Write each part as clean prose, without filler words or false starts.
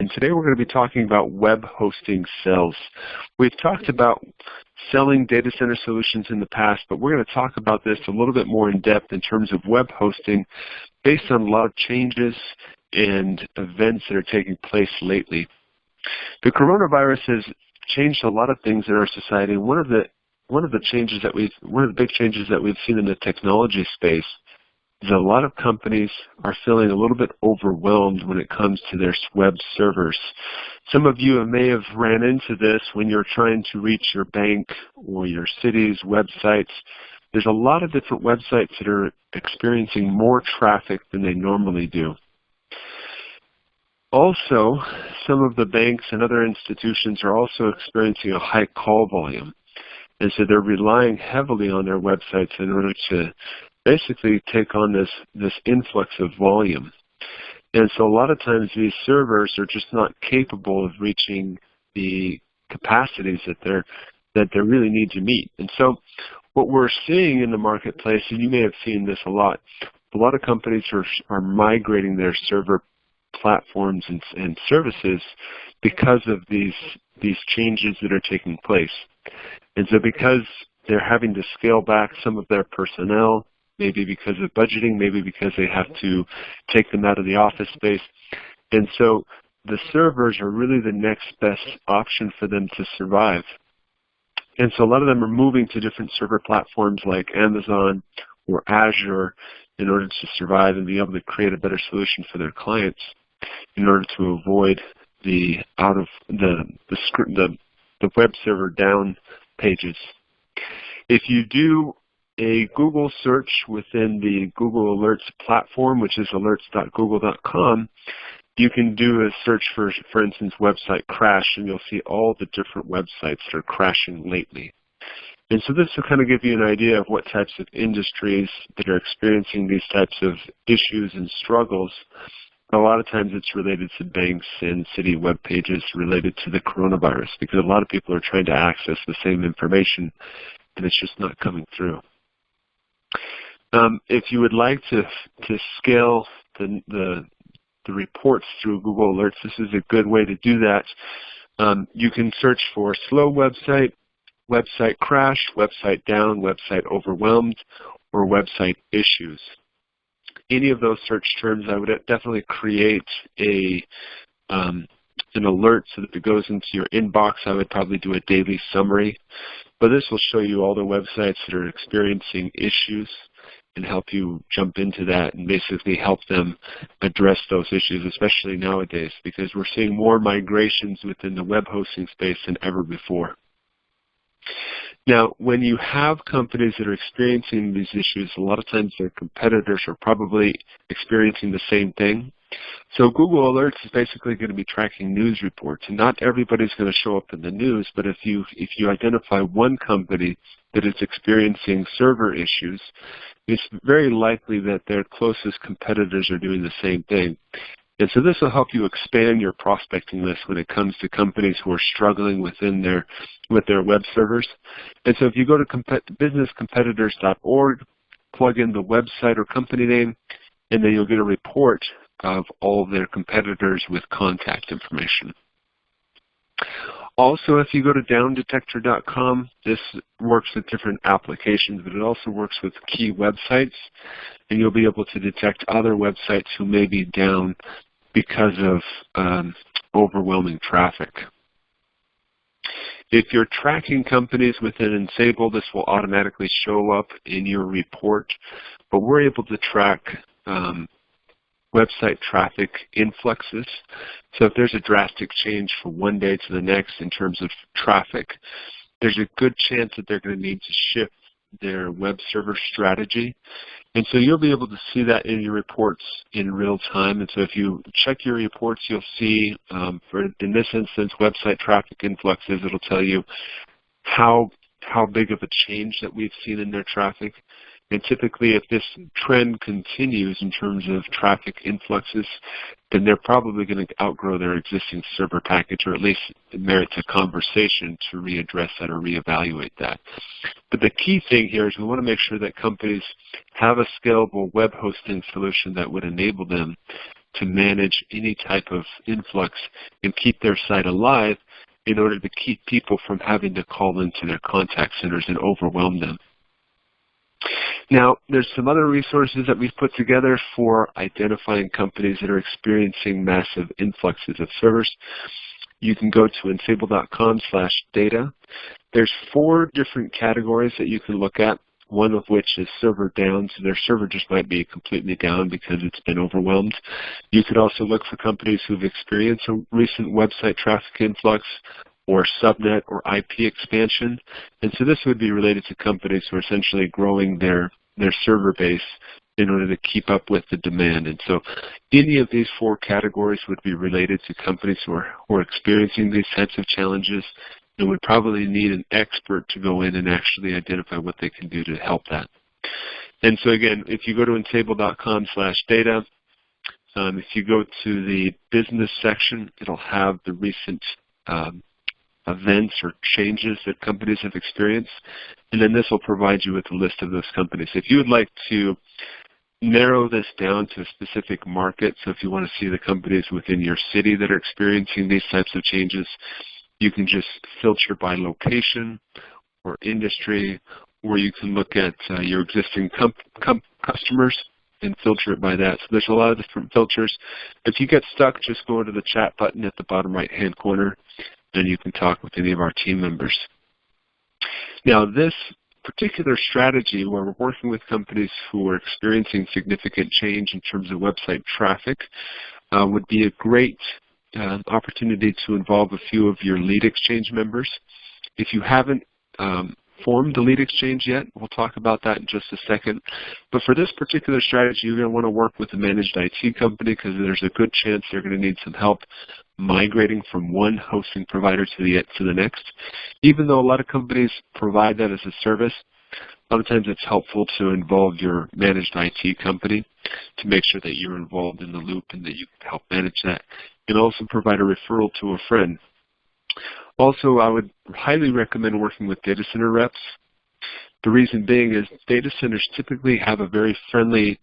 and today we're going to be talking about web hosting sales. We've talked about selling data center solutions in the past, but we're going to talk about this a little bit more in depth in terms of web hosting based on a lot of changes and events that are taking place lately. The coronavirus has changed a lot of things in our society. One of the big changes that we've seen in the technology space is a lot of companies are feeling a little bit overwhelmed when it comes to their web servers. Some of you may have ran into this when you're trying to reach your bank or your city's websites. There's a lot of different websites that are experiencing more traffic than they normally do. Also, some of the banks and other institutions are also experiencing a high call volume. And so they're relying heavily on their websites in order to basically take on this influx of volume. And so a lot of times these servers are just not capable of reaching the capacities that they really need to meet. And so what we're seeing in the marketplace, and you may have seen this a lot of companies are migrating their server platforms and services because of these changes that are taking place. And so because they're having to scale back some of their personnel, maybe because of budgeting, maybe because they have to take them out of the office space. And so the servers are really the next best option for them to survive. And so a lot of them are moving to different server platforms like Amazon or Azure in order to survive and be able to create a better solution for their clients in order to avoid the web server down pages. If you do a Google search within the Google Alerts platform, which is alerts.google.com, you can do a search for instance, website crash, and you'll see all the different websites that are crashing lately. And so this will kind of give you an idea of what types of industries that are experiencing these types of issues and struggles. A lot of times it's related to banks and city web pages related to the coronavirus, because a lot of people are trying to access the same information and it's just not coming through. If you would like to scale the reports through Google Alerts, this is a good way to do that. You can search for slow website, website crash, website down, website overwhelmed, or website issues. Any of those search terms, I would definitely create an alert so that it goes into your inbox. I would probably do a daily summary. But this will show you all the websites that are experiencing issues and help you jump into that and basically help them address those issues, especially nowadays, because we're seeing more migrations within the web hosting space than ever before. Now, when you have companies that are experiencing these issues, a lot of times their competitors are probably experiencing the same thing. So Google Alerts is basically going to be tracking news reports, and not everybody's going to show up in the news, but if you identify one company that is experiencing server issues, it's very likely that their closest competitors are doing the same thing. And so this will help you expand your prospecting list when it comes to companies who are struggling with their web servers. And so if you go to businesscompetitors.org, plug in the website or company name, and then you'll get a report of all of their competitors with contact information. Also, if you go to downdetector.com, this works with different applications, but it also works with key websites, and you'll be able to detect other websites who may be down because of overwhelming traffic. If you're tracking companies within Ensemble, this will automatically show up in your report, but we're able to track website traffic influxes. So if there's a drastic change from one day to the next in terms of traffic, there's a good chance that they're going to need to shift their web server strategy. And so you'll be able to see that in your reports in real time. And so if you check your reports, you'll see, in this instance, website traffic influxes. It'll tell you how big of a change that we've seen in their traffic. And typically, if this trend continues in terms of traffic influxes, then they're probably going to outgrow their existing server package, or at least it merits a conversation to readdress that or reevaluate that. But the key thing here is we want to make sure that companies have a scalable web hosting solution that would enable them to manage any type of influx and keep their site alive in order to keep people from having to call into their contact centers and overwhelm them. Now, there's some other resources that we've put together for identifying companies that are experiencing massive influxes of servers. You can go to unstable.com/data. There's 4 different categories that you can look at, one of which is server down, so their server just might be completely down because it's been overwhelmed. You could also look for companies who've experienced a recent website traffic influx or subnet or IP expansion. And so this would be related to companies who are essentially growing their server base in order to keep up with the demand. And so any of these 4 categories would be related to companies who are experiencing these types of challenges and would probably need an expert to go in and actually identify what they can do to help that. And so again, if you go to untable.com/data, if you go to the business section, it'll have the recent events or changes that companies have experienced, and then this will provide you with a list of those companies. If you would like to narrow this down to a specific market, so if you want to see the companies within your city that are experiencing these types of changes, you can just filter by location or industry, or you can look at your existing customers and filter it by that. So there's a lot of different filters. If you get stuck, just go to the chat button at the bottom right-hand corner, and you can talk with any of our team members. Now, this particular strategy where we're working with companies who are experiencing significant change in terms of website traffic would be a great opportunity to involve a few of your lead exchange members. If you haven't formed the lead exchange yet, we'll talk about that in just a second. But for this particular strategy, you're going to want to work with a managed IT company because there's a good chance they're going to need some help migrating from one hosting provider to the next. Even though a lot of companies provide that as a service, a lot of times it's helpful to involve your managed IT company to make sure that you're involved in the loop and that you can help manage that, and also provide a referral to a friend. Also, I would highly recommend working with data center reps. The reason being is data centers typically have a very friendly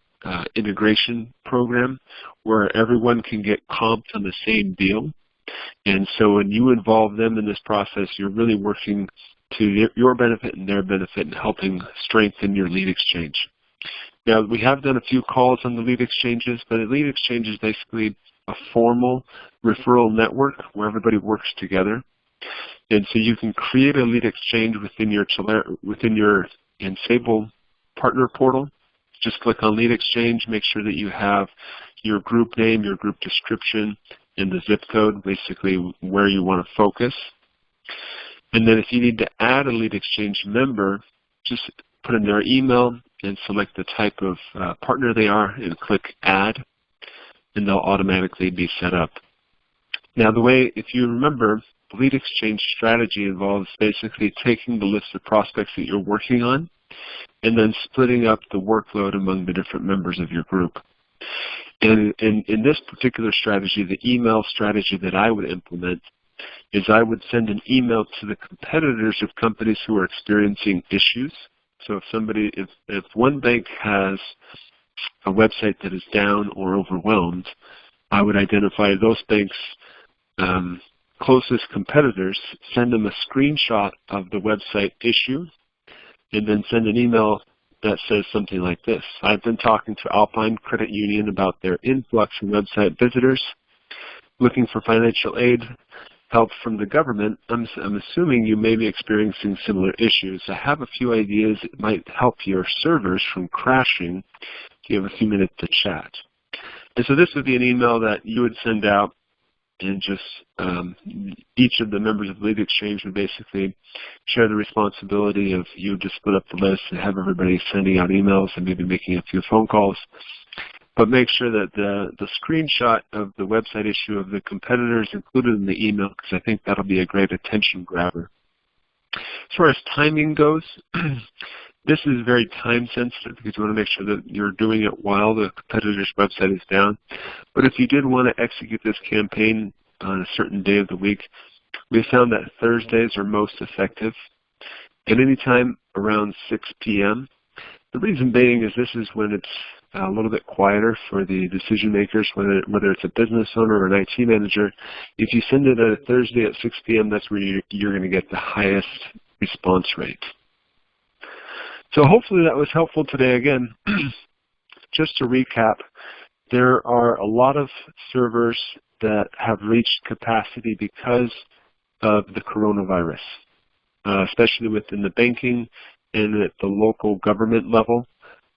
integration program where everyone can get comped on the same deal. And so when you involve them in this process, you're really working to your benefit and their benefit and helping strengthen your lead exchange. Now, we have done a few calls on the lead exchanges, but a lead exchange is basically a formal referral network where everybody works together. And so you can create a lead exchange within your Unstable partner portal. Just click on lead exchange, make sure that you have your group name, your group description, and the zip code, basically where you want to focus. And then if you need to add a lead exchange member, just put in their email and select the type of partner they are and click add, and they'll automatically be set up. Now if you remember, the lead exchange strategy involves basically taking the list of prospects that you're working on and then splitting up the workload among the different members of your group. And in this particular strategy, the email strategy that I would implement is I would send an email to the competitors of companies who are experiencing issues. So if one bank has a website that is down or overwhelmed, I would identify those banks' closest competitors, send them a screenshot of the website issue, and then send an email that says something like this: I've been talking to Alpine Credit Union about their influx in website visitors, looking for financial aid, help from the government. I'm assuming you may be experiencing similar issues. I have a few ideas that might help your servers from crashing if you have a few minutes to chat. And so this would be an email that you would send out, and just each of the members of the lead exchange would basically share the responsibility of you to split up the list and have everybody sending out emails and maybe making a few phone calls. But make sure that the screenshot of the website issue of the competitor is included in the email, because I think that'll be a great attention grabber. As far as timing goes, this is very time sensitive because you want to make sure that you're doing it while the competitor's website is down. But if you did want to execute this campaign on a certain day of the week, we found that Thursdays are most effective at any time around 6 p.m. The reason being is this is when it's a little bit quieter for the decision makers, whether it's a business owner or an IT manager. If you send it a Thursday at 6 p.m., that's where you're going to get the highest response rate. So hopefully that was helpful today. Again, just to recap, there are a lot of servers that have reached capacity because of the coronavirus, especially within the banking and at the local government level.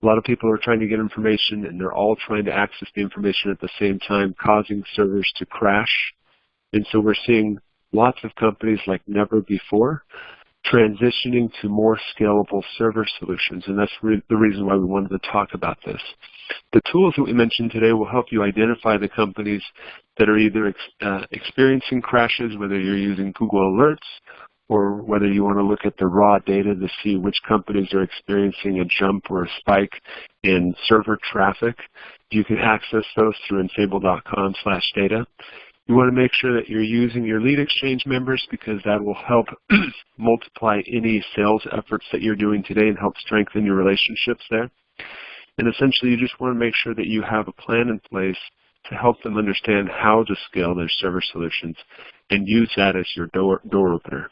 A lot of people are trying to get information, and they're all trying to access the information at the same time, causing servers to crash. And so we're seeing lots of companies like never before transitioning to more scalable server solutions, and that's the reason why we wanted to talk about this. The tools that we mentioned today will help you identify the companies that are either experiencing crashes, whether you're using Google Alerts, or whether you want to look at the raw data to see which companies are experiencing a jump or a spike in server traffic. You can access those through Enable.com/data. You want to make sure that you're using your lead exchange members, because that will help multiply any sales efforts that you're doing today and help strengthen your relationships there. And essentially, you just want to make sure that you have a plan in place to help them understand how to scale their server solutions and use that as your door opener.